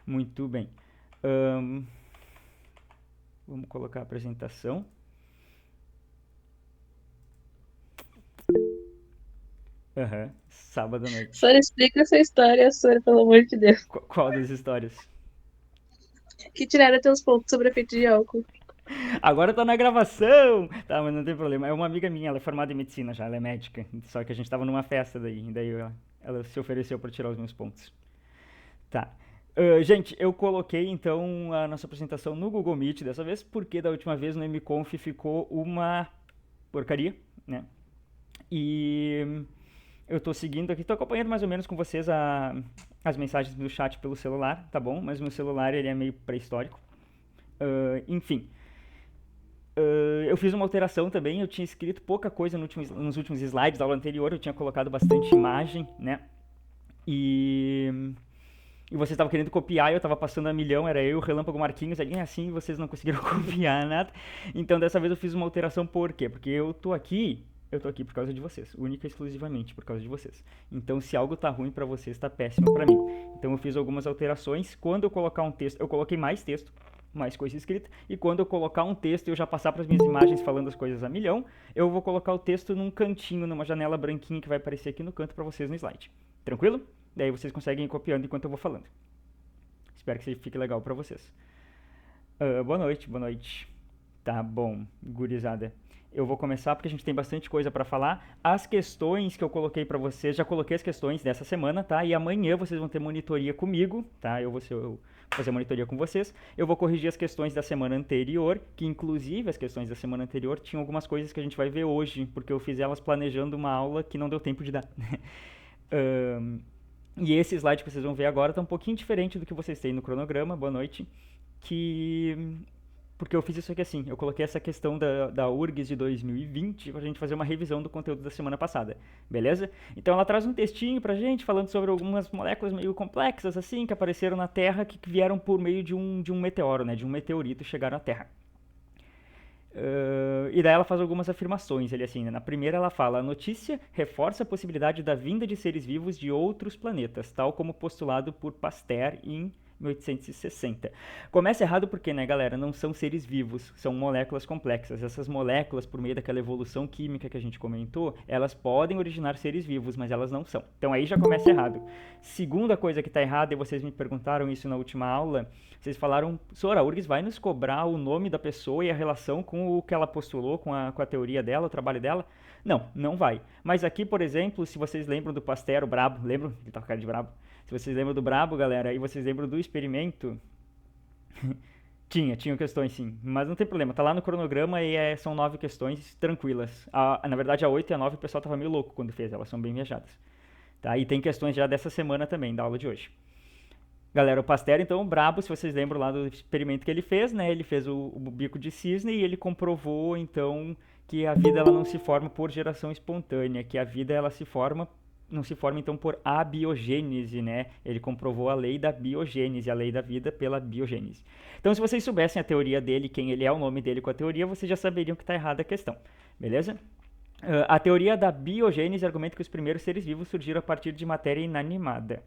Muito bem. Ahn, Vamos colocar a apresentação. Aham, sábado à noite. Sora, explica essa história, Sora, pelo amor de Deus. Qual das histórias? Que tiraram teus pontos sobre efeito de álcool. Agora tá na gravação! Tá, mas não tem problema. É uma amiga minha, ela é formada em medicina já, ela é médica. Só que a gente tava numa festa daí, ela se ofereceu pra tirar os meus pontos. Tá. Gente, eu coloquei então a nossa apresentação no Google Meet dessa vez, porque da última vez no MConf ficou uma porcaria, né? E eu tô seguindo aqui, tô acompanhando mais ou menos com vocês as mensagens do chat pelo celular, tá bom? Mas meu celular ele é meio pré-histórico. Enfim, eu fiz uma alteração também, eu tinha escrito pouca coisa nos últimos slides da aula anterior, eu tinha colocado bastante imagem, né? E você estava querendo copiar e eu estava passando a milhão, era eu, o Relâmpago Marquinhos, ali assim vocês não conseguiram copiar nada. Então dessa vez eu fiz uma alteração, por quê? Porque eu tô aqui por causa de vocês, única e exclusivamente por causa de vocês. Então se algo tá ruim para vocês, tá péssimo para mim. Então eu fiz algumas alterações, quando eu colocar um texto, eu coloquei mais texto, mais coisa escrita, e quando eu colocar um texto e eu já passar para as minhas imagens falando as coisas a milhão, eu vou colocar o texto num cantinho, numa janela branquinha que vai aparecer aqui no canto para vocês no slide. Tranquilo? Daí vocês conseguem ir copiando enquanto eu vou falando. Espero que fique legal pra vocês. Boa noite, boa noite. Tá bom, gurizada. Eu vou começar porque a gente tem bastante coisa pra falar. As questões que eu coloquei pra vocês, já coloquei as questões dessa semana, tá? E amanhã vocês vão ter monitoria comigo, tá? Eu vou fazer a monitoria com vocês. Eu vou corrigir as questões da semana anterior, que inclusive as questões da semana anterior tinham algumas coisas que a gente vai ver hoje, porque eu fiz elas planejando uma aula que não deu tempo de dar. Ahn, e esse slide que vocês vão ver agora está um pouquinho diferente do que vocês têm no cronograma, boa noite, que... Porque eu fiz isso aqui assim, eu coloquei essa questão da URGS de 2020 pra gente fazer uma revisão do conteúdo da semana passada, beleza? Então ela traz um textinho pra gente falando sobre algumas moléculas meio complexas assim, que apareceram na Terra, que vieram por meio de um meteoro, né, de um meteorito chegaram à Terra. E daí ela faz algumas afirmações, ele assim, né? Na primeira ela fala: a notícia reforça a possibilidade da vinda de seres vivos de outros planetas, tal como postulado por Pasteur em 1860. Começa errado porque, né, galera, não são seres vivos, são moléculas complexas. Essas moléculas, por meio daquela evolução química que a gente comentou, elas podem originar seres vivos, mas elas não são. Então aí já começa errado. Segunda coisa que está errada, e vocês me perguntaram isso na última aula, vocês falaram: Sora, a URGS vai nos cobrar o nome da pessoa e a relação com o que ela postulou, com a teoria dela, o trabalho dela? Não, não vai. Mas aqui, por exemplo, se vocês lembram do Pasteur, o Brabo, lembram? Ele tá com cara de Brabo. Se vocês lembram do Brabo, galera, e vocês lembram do experimento, tinham questões sim, mas não tem problema, tá lá no cronograma e são 9 questões tranquilas. Na verdade, a 8 e a 9 o pessoal tava meio louco quando fez, elas são bem viajadas. Tá? E tem questões já dessa semana também, da aula de hoje. Galera, o Pasteur, então, o brabo, se vocês lembram lá do experimento que ele fez, né? Ele fez o bico de cisne e ele comprovou, então, que a vida ela não se forma por geração espontânea, que a vida ela não se forma então por abiogênese, né? Ele comprovou a lei da biogênese, a lei da vida pela biogênese. Então, se vocês soubessem a teoria dele, quem ele é, o nome dele com a teoria, vocês já saberiam que está errada a questão, beleza? A teoria da biogênese argumenta que os primeiros seres vivos surgiram a partir de matéria inanimada.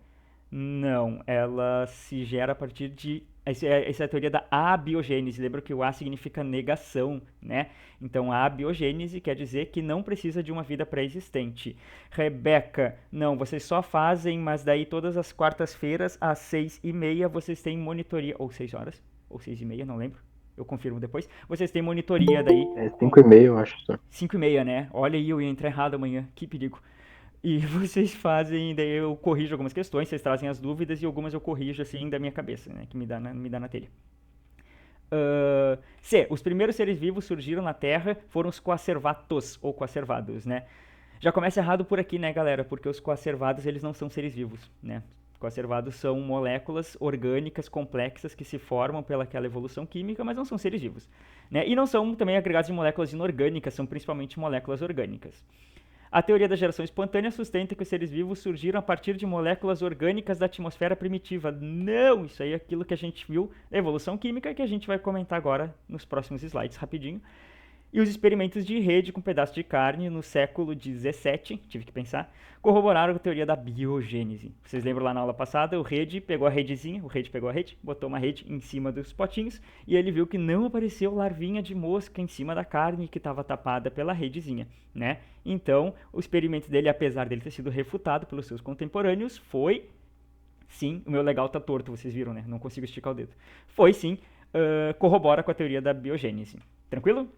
Não, ela se gera a partir de. Essa é a teoria da abiogênese. Lembra que o A significa negação, né? Então, a abiogênese quer dizer que não precisa de uma vida pré-existente. Rebeca, não, vocês só fazem, mas daí todas as quartas-feiras, às 6h30, vocês têm monitoria. Ou 6 horas, ou 6h30, não lembro. Eu confirmo depois. Vocês têm monitoria daí. É 5h30, eu acho. Só. 5h30, né? Olha aí, eu ia entrar errado amanhã. Que perigo. E vocês fazem, daí eu corrijo algumas questões, vocês trazem as dúvidas e algumas eu corrijo assim da minha cabeça, né? Que me dá na telha. C. Os primeiros seres vivos surgiram na Terra foram os coacervatos, ou coacervados, né? Já começa errado por aqui, né, galera? Porque os coacervados, eles não são seres vivos, né? Coacervados são moléculas orgânicas complexas que se formam pelaquela evolução química, mas não são seres vivos, né? E não são também agregados de moléculas inorgânicas, são principalmente moléculas orgânicas. A teoria da geração espontânea sustenta que os seres vivos surgiram a partir de moléculas orgânicas da atmosfera primitiva. Não, isso aí é aquilo que a gente viu na evolução química que a gente vai comentar agora nos próximos slides rapidinho. E os experimentos de rede com pedaço de carne no século XVII, tive que pensar, corroboraram a teoria da biogênese. Vocês lembram lá na aula passada? O rede pegou a redezinha, o rede pegou a rede, botou uma rede em cima dos potinhos e ele viu que não apareceu larvinha de mosca em cima da carne que estava tapada pela redezinha, né? Então, o experimento dele, apesar dele ter sido refutado pelos seus contemporâneos, foi sim, o meu legal tá torto, vocês viram, né? Não consigo esticar o dedo. Foi sim, corrobora com a teoria da biogênese. Tranquilo?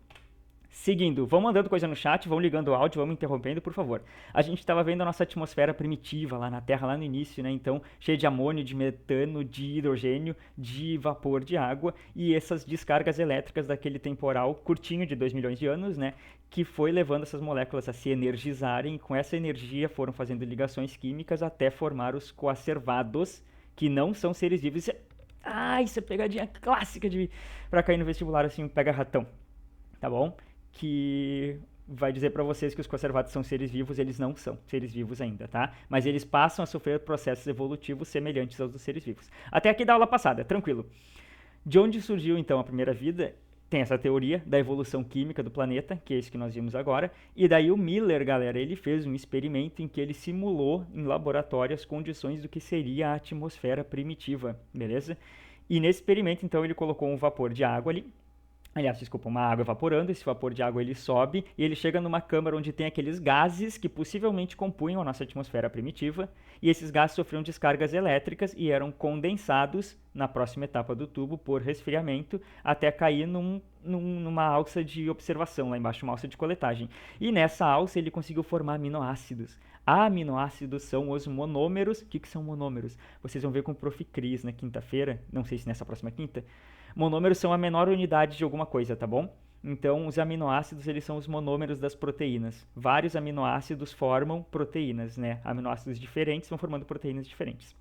Seguindo, vão mandando coisa no chat, vão ligando o áudio, vamos interrompendo, por favor. A gente estava vendo a nossa atmosfera primitiva lá na Terra, lá no início, né? Então, cheia de amônio, de metano, de hidrogênio, de vapor de água e essas descargas elétricas daquele temporal curtinho de 2 milhões de anos, né? Que foi levando essas moléculas a se energizarem e com essa energia foram fazendo ligações químicas até formar os coacervados, que não são seres vivos. Isso é pegadinha clássica pra cair no vestibular, assim, um pega-ratão, tá bom? Que vai dizer para vocês que os conservados são seres vivos, eles não são seres vivos ainda, tá? Mas eles passam a sofrer processos evolutivos semelhantes aos dos seres vivos. Até aqui da aula passada, tranquilo. De onde surgiu então a primeira vida? Tem essa teoria da evolução química do planeta, que é isso que nós vimos agora, e daí o Miller, galera, ele fez um experimento em que ele simulou em laboratório as condições do que seria a atmosfera primitiva, beleza? E nesse experimento, então, ele colocou um vapor de água ali, aliás, desculpa, uma água evaporando, esse vapor de água ele sobe e ele chega numa câmara onde tem aqueles gases que possivelmente compunham a nossa atmosfera primitiva, e esses gases sofriam descargas elétricas e eram condensados na próxima etapa do tubo por resfriamento até cair numa alça de observação lá embaixo, uma alça de coletagem. E nessa alça ele conseguiu formar aminoácidos. Aminoácidos são os monômeros. O que são monômeros? Vocês vão ver com o Prof. Cris na quinta-feira, não sei se nessa próxima quinta. Monômeros são a menor unidade de alguma coisa, tá bom? Então, os aminoácidos, eles são os monômeros das proteínas. Vários aminoácidos formam proteínas, né? Aminoácidos diferentes vão formando proteínas diferentes.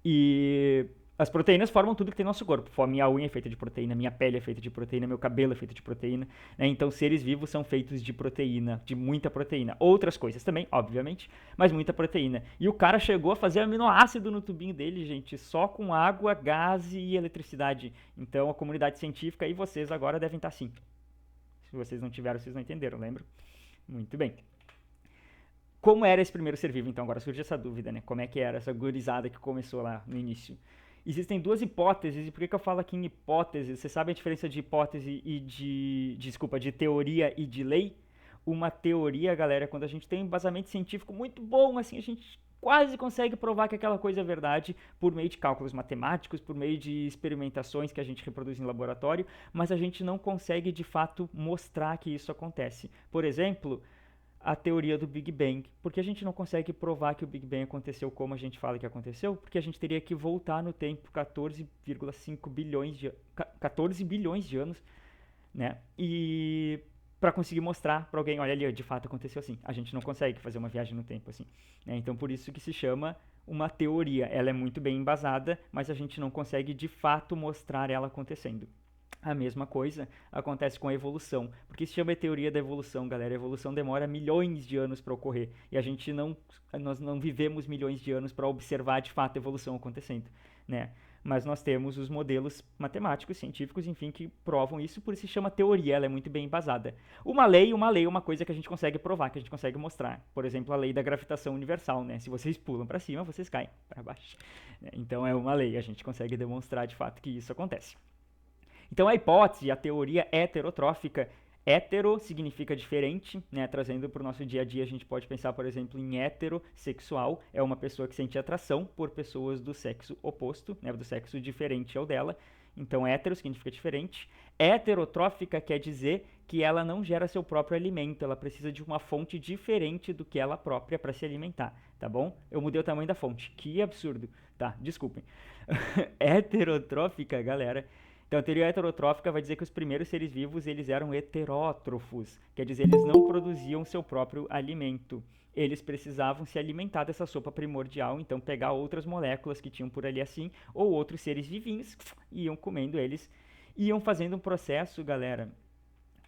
E as proteínas formam tudo que tem no nosso corpo. Minha unha é feita de proteína, minha pele é feita de proteína, meu cabelo é feito de proteína, né? Então, seres vivos são feitos de proteína, de muita proteína. Outras coisas também, obviamente, mas muita proteína. E o cara chegou a fazer aminoácido no tubinho dele, gente, só com água, gás e eletricidade. Então, a comunidade científica e vocês agora devem estar assim. Se vocês não tiveram, vocês não entenderam, lembra? Muito bem. Como era esse primeiro ser vivo, então? Agora surge essa dúvida, né? Como é que era essa gurizada que começou lá no início? Existem duas hipóteses, e por que eu falo aqui em hipótese? Você sabe a diferença de hipótese e de teoria e de lei? Uma teoria, galera, é quando a gente tem um embasamento científico muito bom, assim, a gente quase consegue provar que aquela coisa é verdade por meio de cálculos matemáticos, por meio de experimentações que a gente reproduz em laboratório, mas a gente não consegue, de fato, mostrar que isso acontece. Por exemplo, a teoria do Big Bang. Por que a gente não consegue provar que o Big Bang aconteceu como a gente fala que aconteceu? Porque a gente teria que voltar no tempo 14,5 bilhões de 14 bilhões de anos, né? E para conseguir mostrar para alguém, olha ali, de fato aconteceu assim. A gente não consegue fazer uma viagem no tempo assim, né? Então por isso que se chama uma teoria. Ela é muito bem embasada, mas a gente não consegue de fato mostrar ela acontecendo. A mesma coisa acontece com a evolução, porque se chama teoria da evolução, galera. A evolução demora milhões de anos para ocorrer e nós não vivemos milhões de anos para observar de fato a evolução acontecendo, né? Mas nós temos os modelos matemáticos, científicos, enfim, que provam isso, por isso se chama teoria, ela é muito bem embasada. Uma lei é uma coisa que a gente consegue provar, que a gente consegue mostrar. Por exemplo, a lei da gravitação universal, né? Se vocês pulam para cima, vocês caem para baixo. Então é uma lei, a gente consegue demonstrar de fato que isso acontece. Então a hipótese, a teoria heterotrófica, hétero significa diferente, né? Trazendo para o nosso dia a dia, a gente pode pensar, por exemplo, em heterossexual, é uma pessoa que sente atração por pessoas do sexo oposto, né? Do sexo diferente ao dela. Então hétero significa diferente. Heterotrófica quer dizer que ela não gera seu próprio alimento, ela precisa de uma fonte diferente do que ela própria para se alimentar, tá bom? Eu mudei o tamanho da fonte, que absurdo, tá? Desculpem. Heterotrófica, galera. Então, a teoria heterotrófica vai dizer que os primeiros seres vivos eles eram heterótrofos, quer dizer, eles não produziam seu próprio alimento. Eles precisavam se alimentar dessa sopa primordial, então pegar outras moléculas que tinham por ali assim, ou outros seres vivinhos, iam comendo eles, iam fazendo um processo, galera,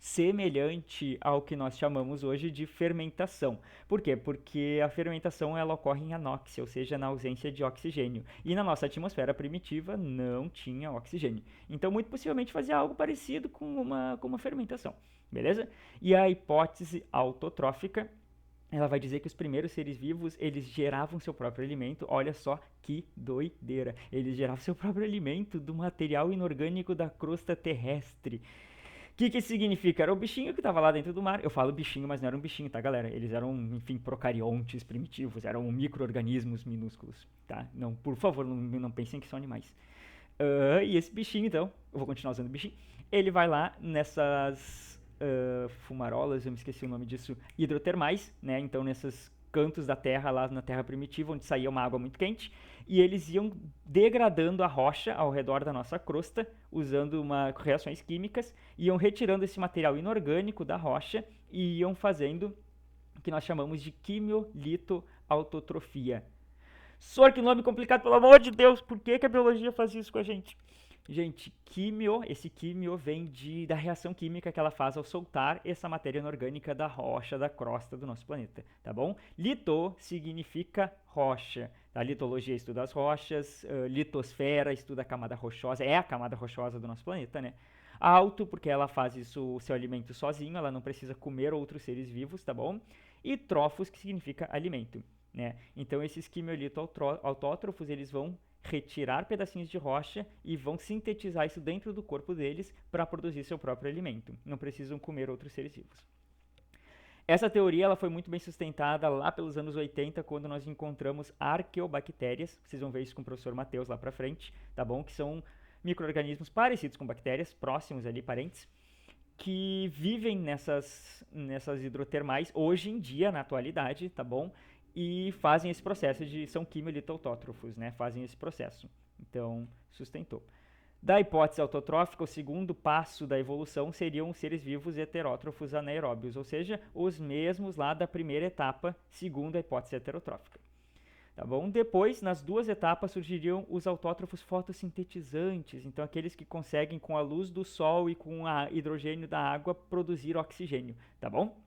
semelhante ao que nós chamamos hoje de fermentação. Por quê? Porque a fermentação ela ocorre em anóxia, ou seja, na ausência de oxigênio. E na nossa atmosfera primitiva não tinha oxigênio. Então, muito possivelmente fazia algo parecido com uma fermentação. Beleza? E a hipótese autotrófica, ela vai dizer que os primeiros seres vivos, eles geravam seu próprio alimento. Olha só que doideira. Eles geravam seu próprio alimento do material inorgânico da crosta terrestre. O que isso significa? Era o bichinho que estava lá dentro do mar. Eu falo bichinho, mas não era um bichinho, tá, galera? Eles eram, enfim, procariontes primitivos. Eram micro-organismos minúsculos, tá? Não, por favor, não pensem que são animais. E esse bichinho, então, eu vou continuar usando bichinho. Ele vai lá nessas fumarolas, eu me esqueci o nome disso, hidrotermais, né? Então, nesses cantos da terra, lá na terra primitiva, onde saía uma água muito quente, e eles iam degradando a rocha ao redor da nossa crosta, usando reações químicas, iam retirando esse material inorgânico da rocha e iam fazendo o que nós chamamos de quimiolitoautotrofia. Só que nome complicado, pelo amor de Deus, por que a biologia faz isso com a gente? Gente, esse quimio vem da reação química que ela faz ao soltar essa matéria inorgânica da rocha, da crosta do nosso planeta, tá bom? Lito significa rocha, tá? Litologia estuda as rochas, litosfera estuda a camada rochosa, é a camada rochosa do nosso planeta, né? Auto, porque ela faz o seu alimento sozinho, ela não precisa comer outros seres vivos, tá bom? E trofos, que significa alimento, né? Então, esses quimiolito-autótrofos, eles vão retirar pedacinhos de rocha e vão sintetizar isso dentro do corpo deles para produzir seu próprio alimento. Não precisam comer outros seres vivos. Essa teoria ela foi muito bem sustentada lá pelos anos 80, quando nós encontramos arqueobactérias. Vocês vão ver isso com o professor Matheus lá para frente, tá bom? Que são micro-organismos parecidos com bactérias, próximos ali, parentes, que vivem nessas hidrotermais hoje em dia, na atualidade, tá bom? E fazem esse processo são quimiolito-autótrofos, né? Fazem esse processo. Então, sustentou. Da hipótese autotrófica, o segundo passo da evolução seriam os seres vivos heterótrofos anaeróbios, ou seja, os mesmos lá da primeira etapa, segundo a hipótese heterotrófica. Tá bom? Depois, nas duas etapas, surgiriam os autótrofos fotossintetizantes, então aqueles que conseguem, com a luz do sol e com o hidrogênio da água, produzir oxigênio, tá bom?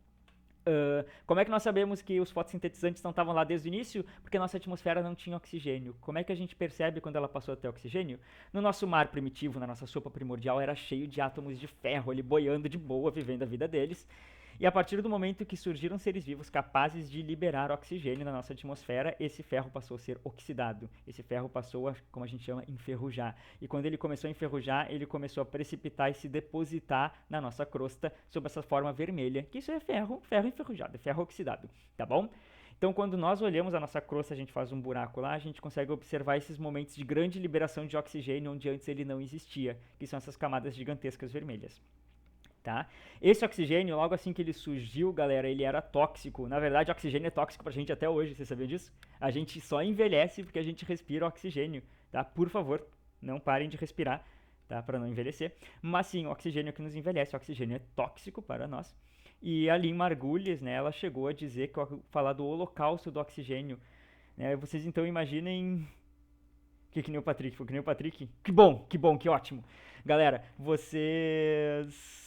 Como é que nós sabemos que os fotossintetizantes não estavam lá desde o início? Porque nossa atmosfera não tinha oxigênio. Como é que a gente percebe quando ela passou a ter oxigênio? No nosso mar primitivo, na nossa sopa primordial, era cheio de átomos de ferro ali boiando de boa, vivendo a vida deles. E a partir do momento que surgiram seres vivos capazes de liberar oxigênio na nossa atmosfera, esse ferro passou a ser oxidado. Esse ferro passou a, como a gente chama, enferrujar. E quando ele começou a enferrujar, ele começou a precipitar e se depositar na nossa crosta sob essa forma vermelha, que isso é ferro enferrujado, é ferro oxidado, tá bom? Então, quando nós olhamos a nossa crosta, a gente faz um buraco lá, a gente consegue observar esses momentos de grande liberação de oxigênio onde antes ele não existia, que são essas camadas gigantescas vermelhas. Tá? Esse oxigênio, logo assim que ele surgiu, galera, ele era tóxico. Na verdade, o oxigênio é tóxico pra gente até hoje, vocês sabiam disso? A gente só envelhece porque a gente respira oxigênio, tá? Por favor, não parem de respirar, tá? Pra não envelhecer. Mas sim, o oxigênio que nos envelhece, o oxigênio é tóxico para nós. E a Lynn Margulies, né, ela chegou a dizer, falar do holocausto do oxigênio, né? Vocês então imaginem... Que nem o Patrick, foi que nem o Patrick? Que bom, que ótimo. Galera, vocês...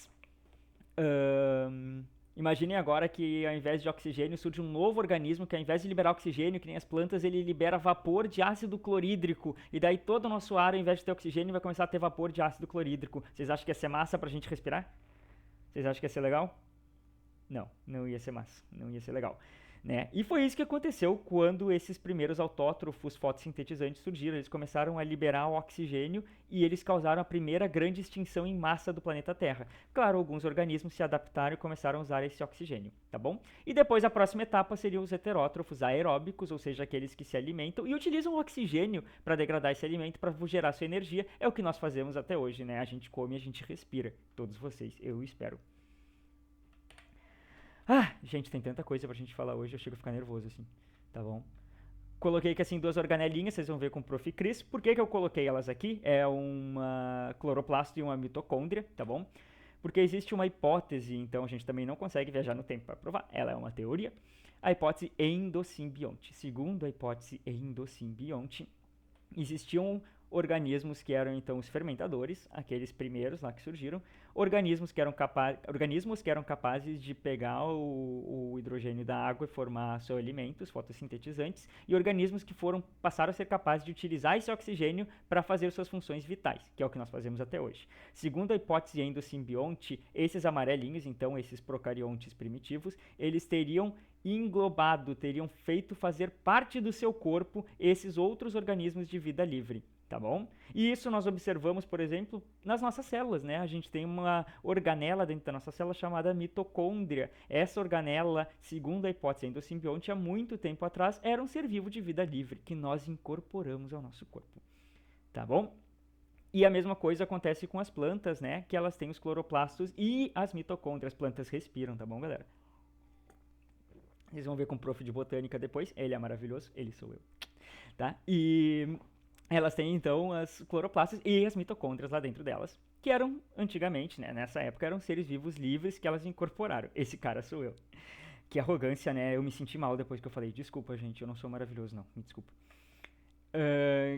imaginem agora que ao invés de oxigênio surge um novo organismo que ao invés de liberar oxigênio, que nem as plantas, ele libera vapor de ácido clorídrico. E daí todo o nosso ar, ao invés de ter oxigênio, vai começar a ter vapor de ácido clorídrico. Vocês acham que ia ser massa pra gente respirar? Vocês acham que ia ser legal? Não ia ser massa, não ia ser legal. Né? E foi isso que aconteceu quando esses primeiros autótrofos fotossintetizantes surgiram. Eles começaram a liberar o oxigênio e eles causaram a primeira grande extinção em massa do planeta Terra. Claro, alguns organismos se adaptaram e começaram a usar esse oxigênio, tá bom? E depois a próxima etapa seriam os heterótrofos aeróbicos, ou seja, aqueles que se alimentam e utilizam o oxigênio para degradar esse alimento, para gerar sua energia. É o que nós fazemos até hoje, né? A gente come e a gente respira. Todos vocês, eu espero. Gente, tem tanta coisa pra gente falar hoje, eu chego a ficar nervoso, assim, tá bom? Coloquei aqui, assim, duas organelinhas, vocês vão ver com o Prof. Cris. Por que eu coloquei elas aqui? É uma cloroplasto e uma mitocôndria, tá bom? Porque existe uma hipótese, então a gente também não consegue viajar no tempo para provar, ela é uma teoria. A hipótese endosimbionte. Segundo a hipótese endosimbionte, existiam organismos que eram então os fermentadores, aqueles primeiros lá que surgiram, organismos que eram capazes de pegar o hidrogênio da água e formar seus alimentos, fotossintetizantes, e organismos que passaram a ser capazes de utilizar esse oxigênio para fazer suas funções vitais, que é o que nós fazemos até hoje. Segundo a hipótese endosimbionte, esses amarelinhos, então esses procariontes primitivos, eles teriam teriam feito fazer parte do seu corpo esses outros organismos de vida livre, tá bom? E isso nós observamos, por exemplo, nas nossas células, né? A gente tem uma organela dentro da nossa célula chamada mitocôndria. Essa organela, segundo a hipótese endosimbionte, há muito tempo atrás, era um ser vivo de vida livre que nós incorporamos ao nosso corpo, tá bom? E a mesma coisa acontece com as plantas, né? Que elas têm os cloroplastos e as mitocôndrias. As plantas respiram, tá bom, galera? Vocês vão ver com o prof de botânica depois. Ele é maravilhoso, ele sou eu. Tá? E elas têm, então, as cloroplastas e as mitocôndrias lá dentro delas, que eram, antigamente, né, nessa época, eram seres vivos livres que elas incorporaram. Esse cara sou eu. Que arrogância, né? Eu me senti mal depois que eu falei. Desculpa, gente, eu não sou maravilhoso, não. Me desculpa.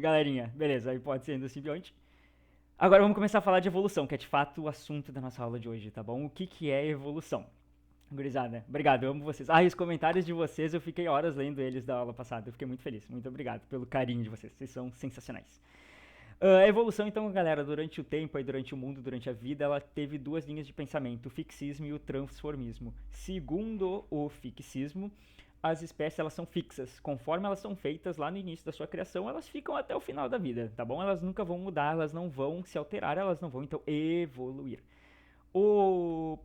Galerinha, beleza, aí pode ser endosimbionte. Agora vamos começar a falar de evolução, que é de fato o assunto da nossa aula de hoje, tá bom? O que é evolução? Gurizada, obrigado, eu amo vocês. E os comentários de vocês, eu fiquei horas lendo eles da aula passada, eu fiquei muito feliz. Muito obrigado pelo carinho de vocês, vocês são sensacionais. A evolução, então, galera, durante o tempo, aí, durante o mundo, durante a vida, ela teve duas linhas de pensamento, o fixismo e o transformismo. Segundo o fixismo, as espécies elas são fixas. Conforme elas são feitas lá no início da sua criação, elas ficam até o final da vida, tá bom? Elas nunca vão mudar, elas não vão se alterar, elas não vão, então, evoluir. O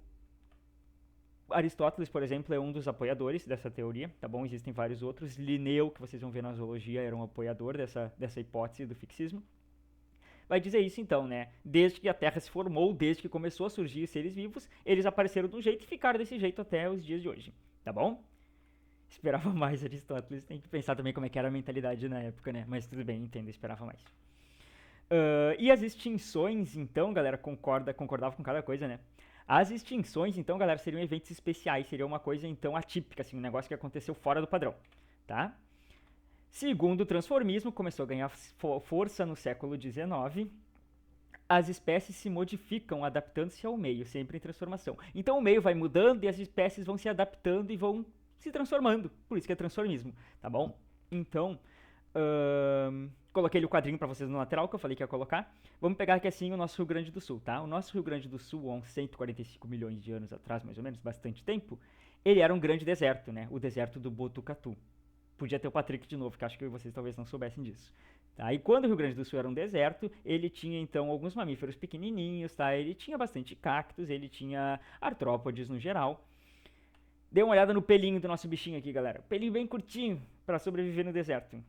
Aristóteles, por exemplo, é um dos apoiadores dessa teoria, tá bom? Existem vários outros. Linneu, que vocês vão ver na zoologia, era um apoiador dessa hipótese do fixismo. Vai dizer isso então, né? Desde que a Terra se formou, desde que começou a surgir seres vivos, eles apareceram de um jeito e ficaram desse jeito até os dias de hoje, tá bom? Esperava mais Aristóteles, tem que pensar também como é que era a mentalidade na época, né? Mas tudo bem, entendo, esperava mais. E as extinções, então, galera, concordava com cada coisa, né? As extinções, então, galera, seriam eventos especiais, seria uma coisa, então, atípica, assim, um negócio que aconteceu fora do padrão, tá? Segundo o transformismo, começou a ganhar força no século XIX, as espécies se modificam adaptando-se ao meio, sempre em transformação. Então o meio vai mudando e as espécies vão se adaptando e vão se transformando, por isso que é transformismo, tá bom? Então, coloquei o quadrinho para vocês no lateral, que eu falei que ia colocar. Vamos pegar aqui assim o nosso Rio Grande do Sul, tá? O nosso Rio Grande do Sul, há uns 145 milhões de anos atrás, mais ou menos, bastante tempo, ele era um grande deserto, né? O deserto do Botucatu. Podia ter o Patrick de novo, que acho que vocês talvez não soubessem disso. Tá? E quando o Rio Grande do Sul era um deserto, ele tinha então alguns mamíferos pequenininhos, tá? Ele tinha bastante cactos, ele tinha artrópodes no geral. Dê uma olhada no pelinho do nosso bichinho aqui, galera. Pelinho bem curtinho para sobreviver no deserto.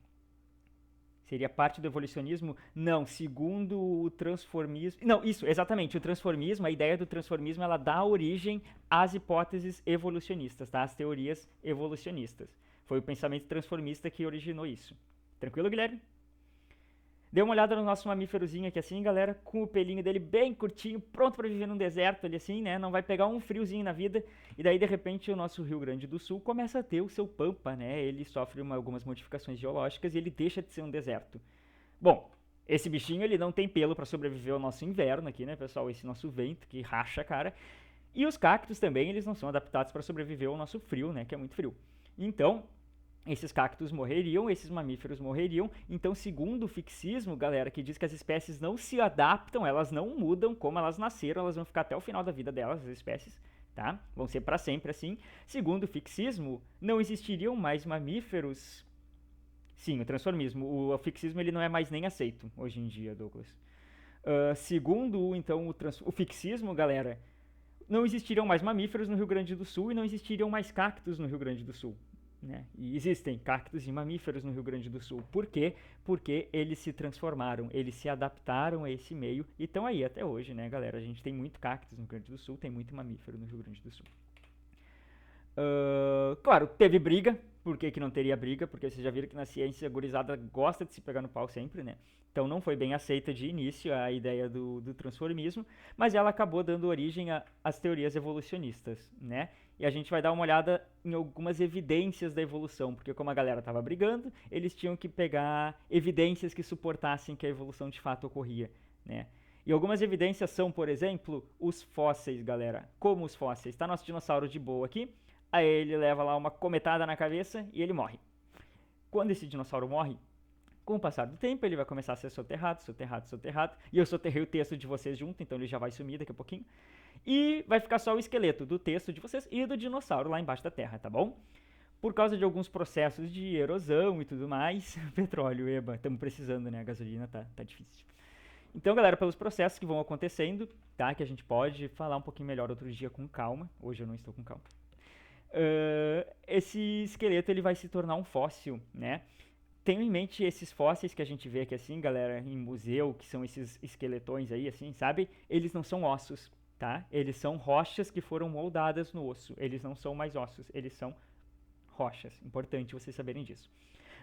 Seria parte do evolucionismo? Não, segundo o transformismo... Não, isso, exatamente, o transformismo, a ideia do transformismo, ela dá origem às hipóteses evolucionistas, tá? Às teorias evolucionistas. Foi o pensamento transformista que originou isso. Tranquilo, Guilherme? Dê uma olhada no nosso mamíferozinho aqui assim, galera, com o pelinho dele bem curtinho, pronto para viver num deserto ali assim, né? Não vai pegar um friozinho na vida. E daí, de repente, o nosso Rio Grande do Sul começa a ter o seu pampa, né? Ele sofre algumas modificações geológicas e ele deixa de ser um deserto. Bom, esse bichinho, ele não tem pelo para sobreviver ao nosso inverno aqui, né, pessoal? Esse nosso vento que racha a cara. E os cactos também, eles não são adaptados para sobreviver ao nosso frio, né? Que é muito frio. Então, esses cactos morreriam, esses mamíferos morreriam. Então, segundo o fixismo, galera, que diz que as espécies não se adaptam, elas não mudam como elas nasceram, elas vão ficar até o final da vida delas, as espécies, tá? Vão ser para sempre assim. Segundo o fixismo, não existiriam mais mamíferos. Sim, o transformismo. O fixismo ele não é mais nem aceito hoje em dia, Douglas. Segundo, então, o fixismo, galera, não existiriam mais mamíferos no Rio Grande do Sul e não existiriam mais cactos no Rio Grande do Sul. Né? E existem cactos e mamíferos no Rio Grande do Sul. Por quê? Porque eles se transformaram, eles se adaptaram a esse meio e estão aí até hoje, né, galera? A gente tem muito cactos no Rio Grande do Sul, tem muito mamífero no Rio Grande do Sul. Claro, teve briga. Por que não teria briga? Porque vocês já viram que na ciência a gurizada gosta de se pegar no pau sempre, né? Então não foi bem aceita de início a ideia do transformismo, mas ela acabou dando origem às teorias evolucionistas, né? e a gente vai dar uma olhada em algumas evidências da evolução, porque como a galera estava brigando, eles tinham que pegar evidências que suportassem que a evolução de fato ocorria, né? E algumas evidências são, por exemplo, os fósseis, galera. Como os fósseis? Tá nosso dinossauro de boa aqui, aí ele leva lá uma cometada na cabeça e ele morre. Quando esse dinossauro morre, com o passar do tempo, ele vai começar a ser soterrado, soterrado, soterrado. E eu soterrei o texto de vocês junto, então ele já vai sumir daqui a pouquinho. E vai ficar só o esqueleto do texto de vocês e do dinossauro lá embaixo da terra, tá bom? Por causa de alguns processos de erosão e tudo mais, petróleo, eba, estamos precisando, né? A gasolina tá difícil. Então, galera, pelos processos que vão acontecendo, tá? Que a gente pode falar um pouquinho melhor outro dia com calma. Hoje eu não estou com calma. Esse esqueleto ele vai se tornar um fóssil, né? Tenham em mente esses fósseis que a gente vê aqui assim, galera, em museu, que são esses esqueletões aí, assim, sabe? Eles não são ossos, tá? Eles são rochas que foram moldadas no osso. Eles não são mais ossos, eles são rochas. Importante vocês saberem disso.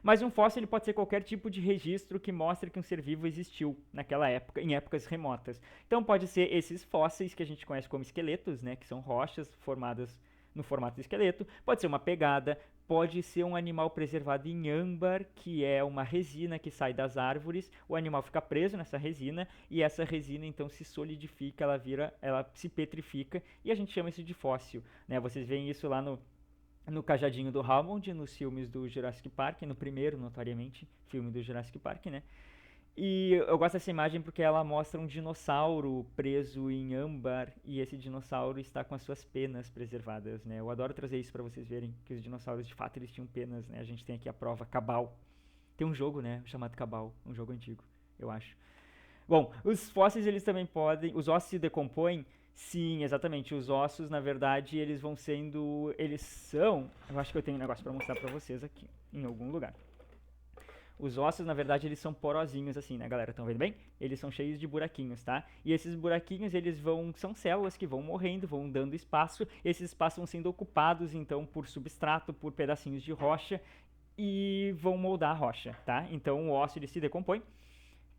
Mas um fóssil ele pode ser qualquer tipo de registro que mostre que um ser vivo existiu naquela época, em épocas remotas. Então pode ser esses fósseis que a gente conhece como esqueletos, né, que são rochas formadas no formato de esqueleto. Pode ser uma pegada, pode ser um animal preservado em âmbar, que é uma resina que sai das árvores. O animal fica preso nessa resina e essa resina então se solidifica, ela se petrifica e a gente chama isso de fóssil, né? Vocês veem isso lá no cajadinho do Hammond, nos filmes do Jurassic Park, no primeiro, notoriamente, filme do Jurassic Park, né? E eu gosto dessa imagem porque ela mostra um dinossauro preso em âmbar e esse dinossauro está com as suas penas preservadas, né? Eu adoro trazer isso para vocês verem que os dinossauros de fato eles tinham penas, né? A gente tem aqui a prova Cabal. Tem um jogo, né, chamado Cabal, um jogo antigo, eu acho. Bom, os fósseis eles também podem, os ossos se decompõem. Sim, exatamente. Os ossos, na verdade, eles vão sendo, eles são, eu acho que eu tenho um negócio para mostrar para vocês aqui, em algum lugar. Os ossos, na verdade, eles são porosinhos assim, né, galera? Estão vendo bem? Eles são cheios de buraquinhos, tá? E esses buraquinhos, são células que vão morrendo, vão dando espaço. Esses espaços vão sendo ocupados, então, por substrato, por pedacinhos de rocha e vão moldar a rocha, tá? Então, o osso, ele se decompõe,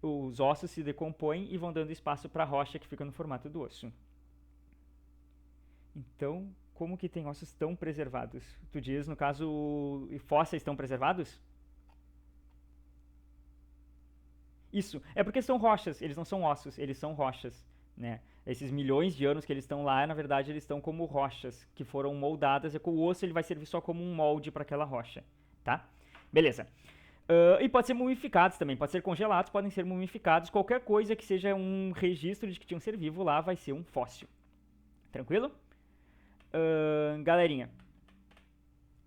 os ossos se decompõem e vão dando espaço para a rocha que fica no formato do osso. Então, como que tem ossos tão preservados? Tu diz, no caso, fósseis estão preservados? Isso, é porque são rochas, eles não são ossos, eles são rochas, né? Esses milhões de anos que eles estão lá, na verdade, eles estão como rochas que foram moldadas, e com o osso ele vai servir só como um molde para aquela rocha, tá? Beleza. E pode ser mumificados também, pode ser congelados, podem ser mumificados, qualquer coisa que seja um registro de que tinha um ser vivo lá vai ser um fóssil. Tranquilo? Galerinha,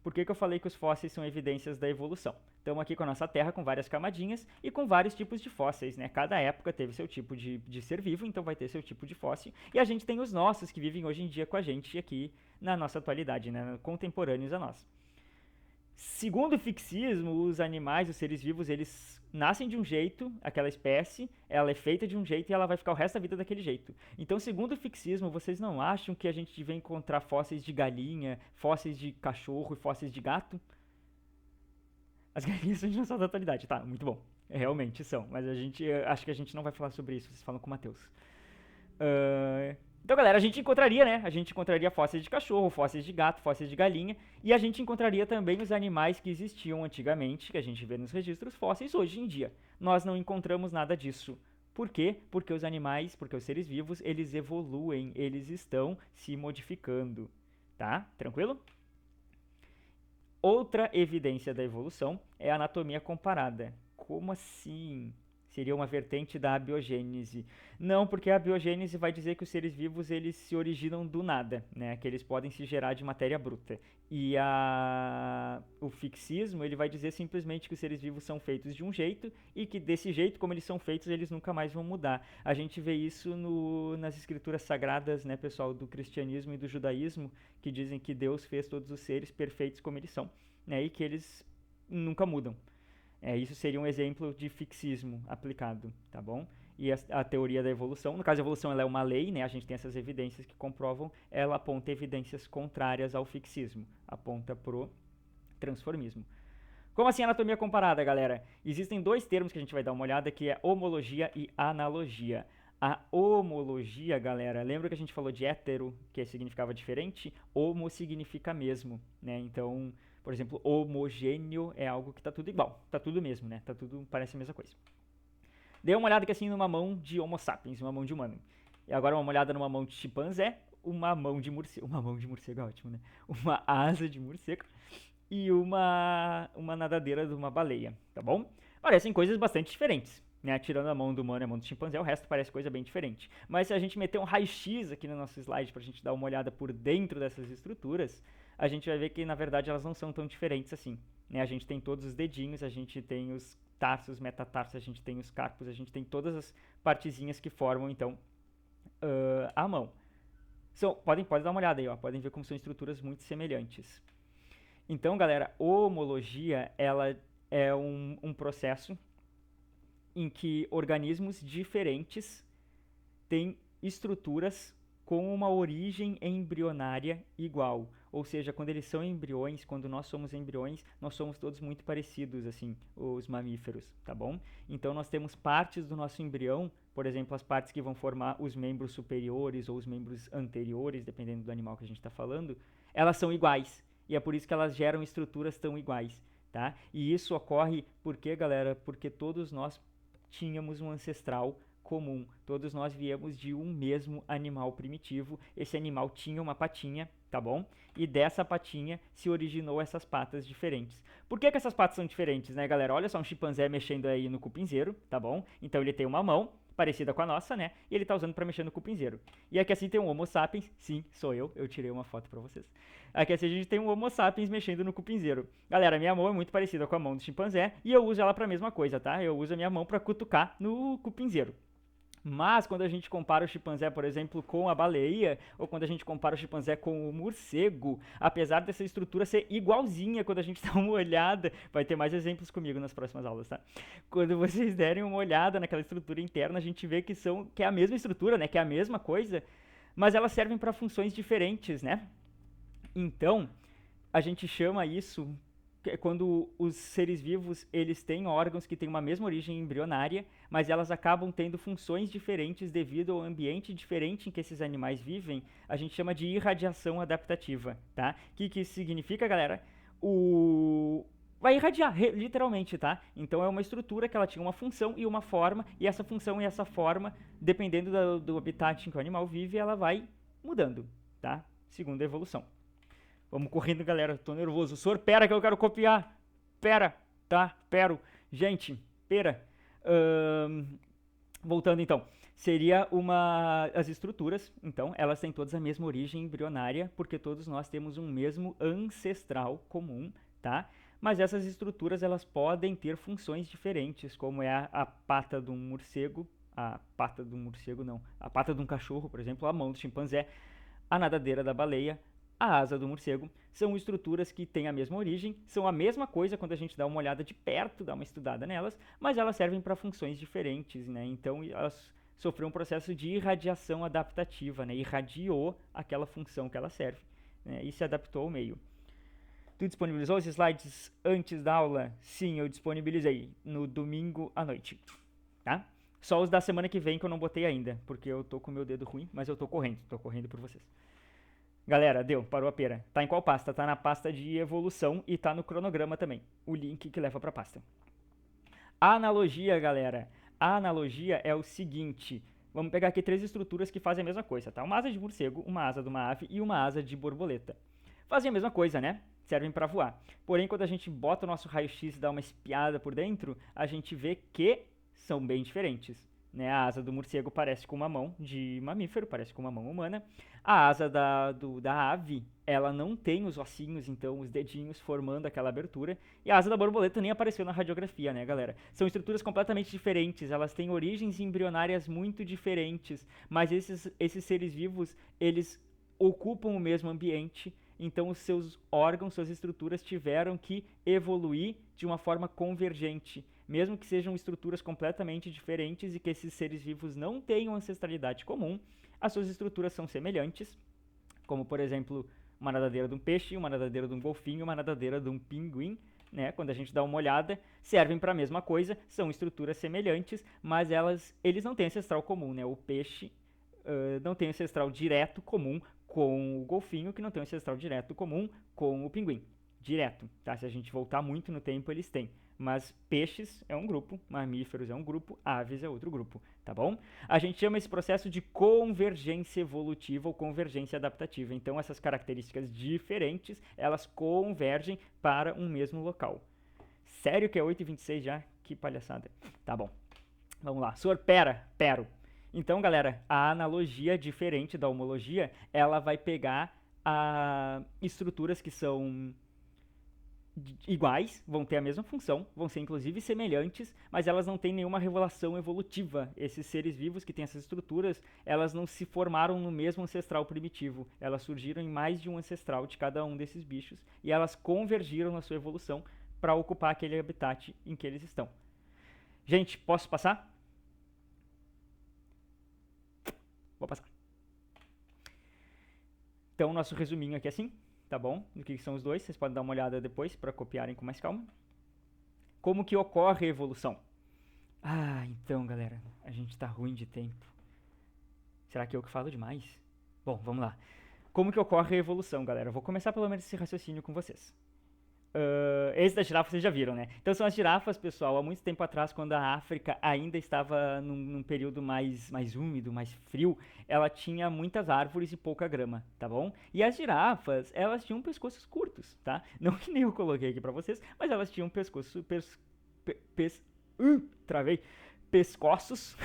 por que eu falei que os fósseis são evidências da evolução? Estamos aqui com a nossa Terra com várias camadinhas e com vários tipos de fósseis, né? Cada época teve seu tipo de ser vivo, então vai ter seu tipo de fóssil. E a gente tem os nossos que vivem hoje em dia com a gente aqui na nossa atualidade, né? Contemporâneos a nós. Segundo o fixismo, os animais, os seres vivos, eles nascem de um jeito, aquela espécie, ela é feita de um jeito e ela vai ficar o resto da vida daquele jeito. Então, segundo o fixismo, vocês não acham que a gente devia encontrar fósseis de galinha, fósseis de cachorro e fósseis de gato? As galinhas são dinossauros da atualidade, tá, muito bom. Realmente são, mas acho que a gente não vai falar sobre isso, vocês falam com o Matheus. Então, galera, a gente encontraria, né? A gente encontraria fósseis de cachorro, fósseis de gato, fósseis de galinha. E a gente encontraria também os animais que existiam antigamente, que a gente vê nos registros fósseis hoje em dia. Nós não encontramos nada disso. Por quê? Porque os animais, porque os seres vivos, eles evoluem, eles estão se modificando. Tá? Tranquilo? Outra evidência da evolução é a anatomia comparada. Como assim? Seria uma vertente da abiogênese. Não, porque a abiogênese vai dizer que os seres vivos eles se originam do nada, né? Que eles podem se gerar de matéria bruta. E o fixismo ele vai dizer simplesmente que os seres vivos são feitos de um jeito e que desse jeito, como eles são feitos, eles nunca mais vão mudar. A gente vê isso nas escrituras sagradas, né, pessoal, do cristianismo e do judaísmo, que dizem que Deus fez todos os seres perfeitos como eles são, né? E que eles nunca mudam. Isso seria um exemplo de fixismo aplicado, tá bom? E a teoria da evolução, no caso a evolução ela é uma lei, né? A gente tem essas evidências que comprovam, ela aponta evidências contrárias ao fixismo, aponta pro transformismo. Como assim anatomia comparada, galera? Existem dois termos que a gente vai dar uma olhada, que é homologia e analogia. A homologia, galera, lembra que a gente falou de hétero, que significava diferente? Homo significa mesmo, né? Então, por exemplo, homogêneo é algo que tá tudo igual, tá tudo mesmo, né? Tá tudo, parece a mesma coisa. Dê uma olhada aqui assim numa mão de Homo sapiens, uma mão de humano. E agora uma olhada numa mão de chimpanzé, uma mão de morcego, uma mão de morcego é ótimo, né? Uma asa de morcego e uma nadadeira de uma baleia, tá bom? Parecem coisas bastante diferentes, né? Tirando a mão do humano e a mão do chimpanzé, o resto parece coisa bem diferente. Mas se a gente meter um raio-x aqui no nosso slide pra gente dar uma olhada por dentro dessas estruturas, a gente vai ver que na verdade elas não são tão diferentes assim, né? A gente tem todos os dedinhos, a gente tem os tarsos, metatarsos, a gente tem os carpos, a gente tem todas as partezinhas que formam então a mão. Podem dar uma olhada aí, ó, podem ver como são estruturas muito semelhantes. Então, galera, homologia ela é um processo em que organismos diferentes têm estruturas com uma origem embrionária igual. Ou seja, quando eles são embriões, quando nós somos embriões, nós somos todos muito parecidos, assim, os mamíferos, tá bom? Então nós temos partes do nosso embrião, por exemplo, as partes que vão formar os membros superiores ou os membros anteriores, dependendo do animal que a gente está falando, elas são iguais. E é por isso que elas geram estruturas tão iguais, tá? E isso ocorre porque, galera, porque todos nós tínhamos um ancestral comum. Todos nós viemos de um mesmo animal primitivo. Esse animal tinha uma patinha, tá bom? E dessa patinha se originou essas patas diferentes. Por que essas patas são diferentes, né, galera? Olha só um chimpanzé mexendo aí no cupinzeiro, tá bom? Então ele tem uma mão parecida com a nossa, né? E ele tá usando para mexer no cupinzeiro. E aqui assim tem um Homo sapiens, sim, sou eu tirei uma foto para vocês. Aqui assim a gente tem um Homo sapiens mexendo no cupinzeiro. Galera, minha mão é muito parecida com a mão do chimpanzé e eu uso ela para a mesma coisa, tá? Eu uso a minha mão para cutucar no cupinzeiro. Mas quando a gente compara o chimpanzé, por exemplo, com a baleia, ou quando a gente compara o chimpanzé com o morcego, apesar dessa estrutura ser igualzinha, quando a gente dá uma olhada, vai ter mais exemplos comigo nas próximas aulas, tá? Quando vocês derem uma olhada naquela estrutura interna, a gente vê que é a mesma estrutura, né? Que é a mesma coisa, mas elas servem para funções diferentes, né? Então, a gente chama isso quando os seres vivos eles têm órgãos que têm uma mesma origem embrionária, mas elas acabam tendo funções diferentes devido ao ambiente diferente em que esses animais vivem, a gente chama de irradiação adaptativa, tá? O que isso significa, galera? Vai irradiar, literalmente, tá? Então é uma estrutura que ela tinha uma função e uma forma, e essa função e essa forma, dependendo do habitat em que o animal vive, ela vai mudando, tá? Segundo a evolução. Vamos correndo, galera. Tô nervoso. Senhor, pera que eu quero copiar. Pera, tá? Pero. Gente, pera. Voltando então. Seria as estruturas, então, elas têm todas a mesma origem embrionária, porque todos nós temos um mesmo ancestral comum, tá? Mas essas estruturas, elas podem ter funções diferentes, como é a pata de um morcego, a pata de um cachorro, por exemplo, a mão do chimpanzé, a nadadeira da baleia, a asa do morcego, são estruturas que têm a mesma origem, são a mesma coisa quando a gente dá uma olhada de perto, dá uma estudada nelas, mas elas servem para funções diferentes, né? Então elas sofreram um processo de irradiação adaptativa, né? Irradiou aquela função que ela serve, né? E se adaptou ao meio. Tu disponibilizou os slides antes da aula? Sim, eu disponibilizei no domingo à noite, tá? Só os da semana que vem que eu não botei ainda, porque eu tô com o meu dedo ruim, mas eu tô correndo por vocês. Galera, parou a pera. Tá em qual pasta? Tá na pasta de evolução e tá no cronograma também. O link que leva pra pasta. A analogia, galera. A analogia é o seguinte. Vamos pegar aqui 3 estruturas que fazem a mesma coisa, tá? Uma asa de morcego, uma asa de uma ave e uma asa de borboleta. Fazem a mesma coisa, né? Servem para voar. Porém, quando a gente bota o nosso raio-x e dá uma espiada por dentro, a gente vê que são bem diferentes. Né? A asa do morcego parece com uma mão de mamífero, parece com uma mão humana. A asa da ave, ela não tem os ossinhos, então os dedinhos formando aquela abertura. E a asa da borboleta nem apareceu na radiografia, né, galera? São estruturas completamente diferentes, elas têm origens embrionárias muito diferentes, mas esses seres vivos, eles ocupam o mesmo ambiente, então os seus órgãos, suas estruturas tiveram que evoluir de uma forma convergente. Mesmo que sejam estruturas completamente diferentes e que esses seres vivos não tenham ancestralidade comum, as suas estruturas são semelhantes, como por exemplo uma nadadeira de um peixe, uma nadadeira de um golfinho, uma nadadeira de um pinguim, né, quando a gente dá uma olhada, servem para a mesma coisa, são estruturas semelhantes, mas eles não têm ancestral comum, né? O peixe não tem ancestral direto comum com o golfinho, que não tem ancestral direto comum com o pinguim. Direto, tá? Se a gente voltar muito no tempo, eles têm. Mas peixes é um grupo, mamíferos é um grupo, aves é outro grupo, tá bom? A gente chama esse processo de convergência evolutiva ou convergência adaptativa. Então, essas características diferentes, elas convergem para um mesmo local. Sério que é 8h26 já? Que palhaçada. Tá bom. Vamos lá. Senhor Pero. Então, galera, a analogia diferente da homologia, ela vai pegar estruturas que são iguais, vão ter a mesma função, vão ser inclusive semelhantes, mas elas não têm nenhuma revelação evolutiva. Esses seres vivos que têm essas estruturas, elas não se formaram no mesmo ancestral primitivo, elas surgiram em mais de um ancestral de cada um desses bichos e elas convergiram na sua evolução para ocupar aquele habitat em que eles estão. Gente, posso passar? Vou passar. Então, nosso resuminho aqui é assim, tá bom? Do que são os dois, vocês podem dar uma olhada depois para copiarem com mais calma. Como que ocorre a evolução? Então, galera, a gente tá ruim de tempo. Será que eu que falo demais? Bom, vamos lá. Como que ocorre a evolução, galera? Eu vou começar pelo menos esse raciocínio com vocês. Esse da girafa vocês já viram, né? Então são as girafas, pessoal, há muito tempo atrás, quando a África ainda estava num período mais úmido, mais frio, ela tinha muitas árvores e pouca grama, tá bom? E as girafas, elas tinham pescoços curtos, tá? Não que nem eu coloquei aqui pra vocês, mas elas tinham travei. Pescoços,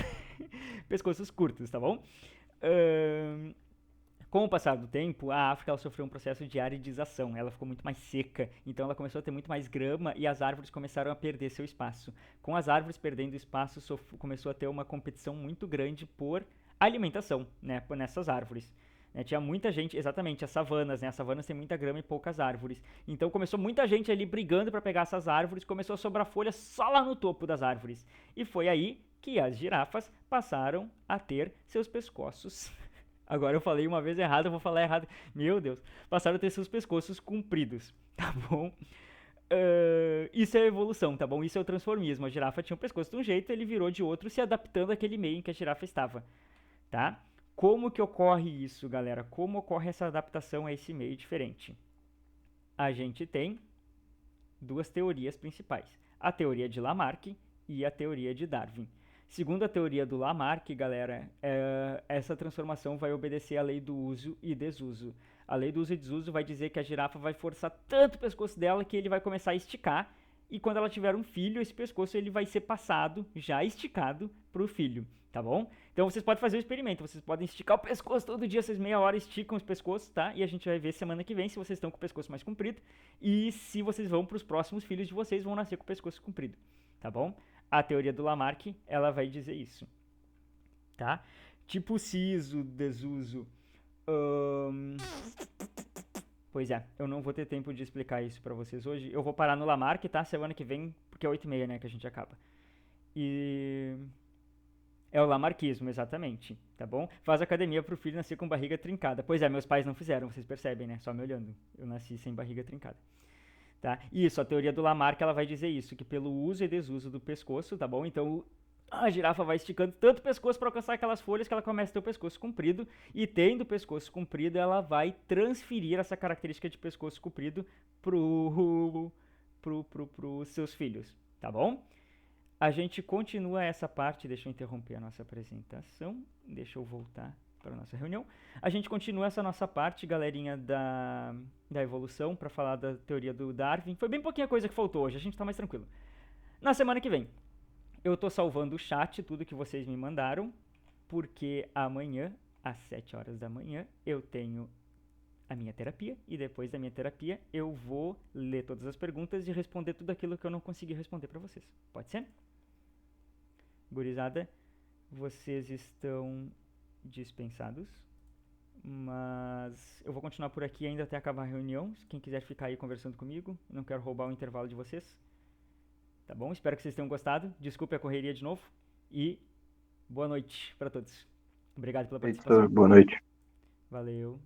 pescoços curtos, tá bom? Com o passar do tempo, a África ela sofreu um processo de aridização, ela ficou muito mais seca, então ela começou a ter muito mais grama e as árvores começaram a perder seu espaço. Com as árvores perdendo espaço, começou a ter uma competição muito grande por alimentação, né, nessas árvores. Tinha muita gente, exatamente, as savanas, né? As savanas têm muita grama e poucas árvores. Então começou muita gente ali brigando para pegar essas árvores, começou a sobrar folha só lá no topo das árvores. E foi aí que as girafas passaram a ter seus pescoços. Agora eu falei uma vez errado, eu vou falar errado. Meu Deus. Passaram a ter seus pescoços compridos, tá bom? Isso é evolução, tá bom? Isso é o transformismo. A girafa tinha um pescoço de um jeito, ele virou de outro, se adaptando àquele meio em que a girafa estava, tá? Como que ocorre isso, galera? Como ocorre essa adaptação a esse meio diferente? A gente tem duas teorias principais. A teoria de Lamarck e a teoria de Darwin. Segundo a teoria do Lamarck, galera, essa transformação vai obedecer à lei do uso e desuso. A lei do uso e desuso vai dizer que a girafa vai forçar tanto o pescoço dela que ele vai começar a esticar, e quando ela tiver um filho, esse pescoço ele vai ser passado, já esticado, para o filho, tá bom? Então vocês podem fazer o experimento, vocês podem esticar o pescoço todo dia, vocês meia hora esticam os pescoços, tá? E a gente vai ver semana que vem se vocês estão com o pescoço mais comprido, e se vocês vão para os próximos filhos de vocês, vão nascer com o pescoço comprido, tá bom? A teoria do Lamarck, ela vai dizer isso, tá? Tipo siso, desuso. Pois é, eu não vou ter tempo de explicar isso pra vocês hoje. Eu vou parar no Lamarck, tá? Semana que vem, porque é 8h30, né, que a gente acaba. E é o lamarquismo, exatamente, tá bom? Faz academia pro filho nascer com barriga trincada. Pois é, meus pais não fizeram, vocês percebem, né? Só me olhando. Eu nasci sem barriga trincada. Tá? Isso, a teoria do Lamarck, ela vai dizer isso, que pelo uso e desuso do pescoço, tá bom? Então, a girafa vai esticando tanto o pescoço para alcançar aquelas folhas que ela começa a ter o pescoço comprido, e tendo o pescoço comprido, ela vai transferir essa característica de pescoço comprido pros seus filhos, tá bom? A gente continua essa parte, deixa eu interromper a nossa apresentação, deixa eu voltar para a nossa reunião. A gente continua essa nossa parte, galerinha, da evolução, para falar da teoria do Darwin. Foi bem pouquinha coisa que faltou hoje, a gente tá mais tranquilo. Na semana que vem, eu tô salvando o chat, tudo que vocês me mandaram, porque amanhã, às 7 horas da manhã, eu tenho a minha terapia, e depois da minha terapia eu vou ler todas as perguntas e responder tudo aquilo que eu não consegui responder para vocês. Pode ser? Gurizada, vocês estão dispensados, mas eu vou continuar por aqui ainda até acabar a reunião. Quem quiser ficar aí conversando comigo, não quero roubar o intervalo de vocês, tá bom? Espero que vocês tenham gostado, desculpe a correria de novo e boa noite para todos. Obrigado pela participação. Boa noite. Valeu.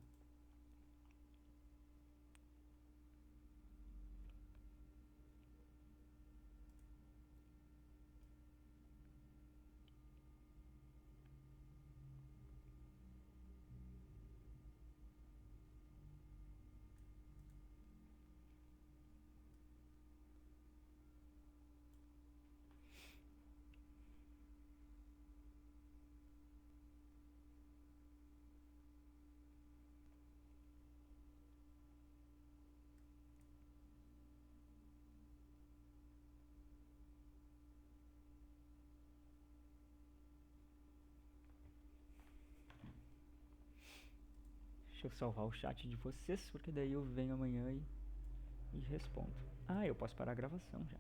Deixa eu salvar o chat de vocês, porque daí eu venho amanhã e respondo. Ah, eu posso parar a gravação já.